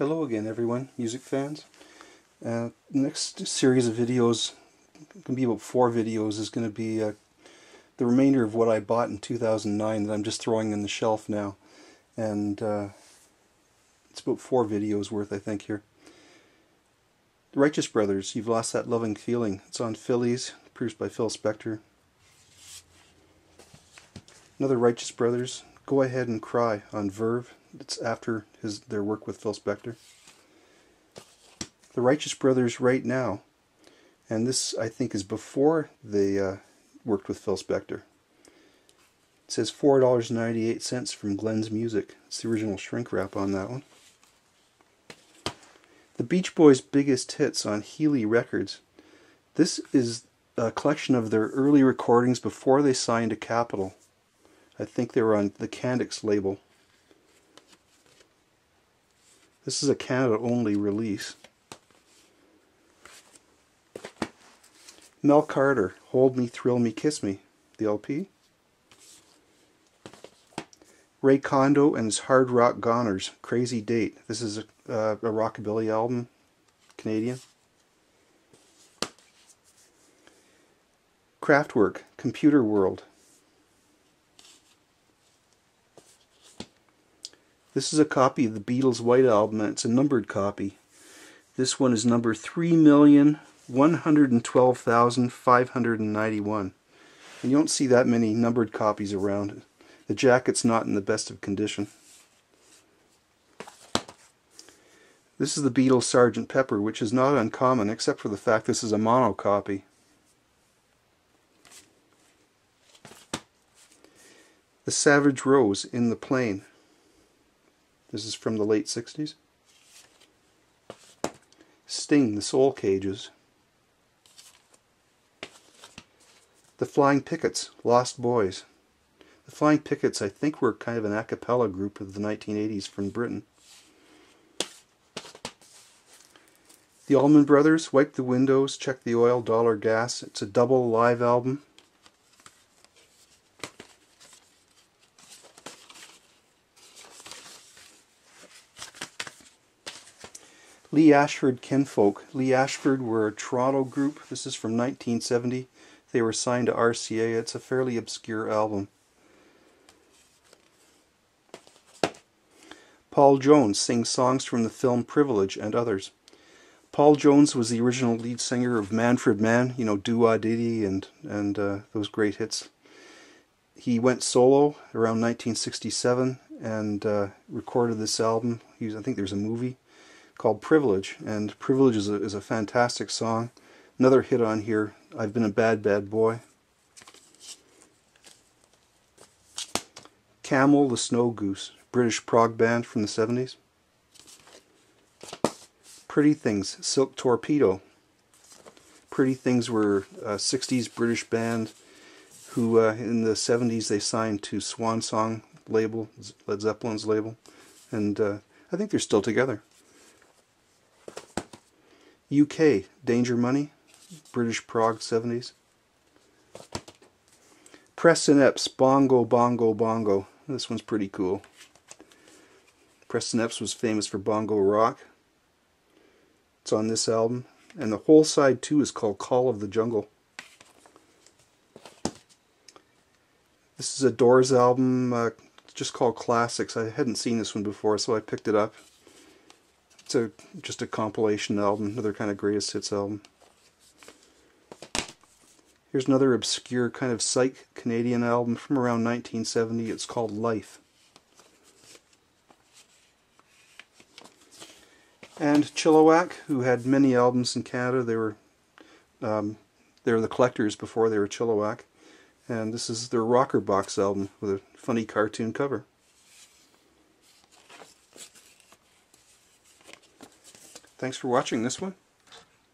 Hello again everyone, music fans. The next series of videos, going to be about 4 videos, is going to be the remainder of what I bought in 2009 that I'm just throwing on the shelf now. And it's about 4 videos worth, I think, here. The Righteous Brothers, You've Lost That Loving Feeling. It's on Phillies, produced by Phil Spector. Another Righteous Brothers, Go Ahead and Cry, on Verve. It's after their work with Phil Spector. The Righteous Brothers Right Now, and this I think is before they worked with Phil Spector. It says $4.98 from Glenn's Music. It's the original shrink wrap on that one. The Beach Boys' Biggest Hits on Healy Records. This is a collection of their early recordings before they signed to Capitol. I think they were on the Candix label. This is a Canada-only release. Mel Carter, Hold Me, Thrill Me, Kiss Me, the LP. Ray Kondo and his Hard Rock Goners, Crazy Date. This is a rockabilly album, Canadian. Kraftwerk, Computer World. This is a copy of the Beatles' White Album, and it's a numbered copy. This one is number 3,112,591. And you don't see that many numbered copies around. The jacket's not in the best of condition. This is the Beatles' Sgt. Pepper, which is not uncommon, except for the fact this is a mono copy. The Savage Rose, In the Plain. This is from the late 60s. Sting, The Soul Cages. The Flying Pickets, Lost Boys. The Flying Pickets, I think, were kind of an a cappella group of the 1980s from Britain. The Allman Brothers, Wipe the Windows, Check the Oil, Dollar Gas. It's a double live album. Lee Ashford Kinfolk. Lee Ashford were a Toronto group. This is from 1970. They were signed to RCA. It's a fairly obscure album. Paul Jones sings songs from the film Privilege and others. Paul Jones was the original lead singer of Manfred Mann, you know, Do-Wah-Diddy and those great hits. He went solo around 1967 and recorded this album. I think there's a movie called Privilege, and Privilege is a fantastic song. Another hit on here, I've Been a Bad, Bad Boy. Camel, the Snow Goose, British prog band from the 70s. Pretty Things, Silk Torpedo. Pretty Things were a 60s British band who in the 70s they signed to Swan Song label, Led Zeppelin's label, and I think they're still together. UK, Danger Money, British prog 70s. Preston Epps, Bongo, Bongo, Bongo. This one's pretty cool. Preston Epps was famous for bongo rock. It's on this album. And the whole side 2 is called Call of the Jungle. This is a Doors album, just called Classics. I hadn't seen this one before, so I picked it up. It's just a compilation album, another kind of greatest hits album. Here's another obscure kind of psych Canadian album from around 1970. It's called Life. And Chilliwack, who had many albums in Canada. They were the Collectors before they were Chilliwack. And this is their Rocker Box album with a funny cartoon cover. Thanks for watching this one.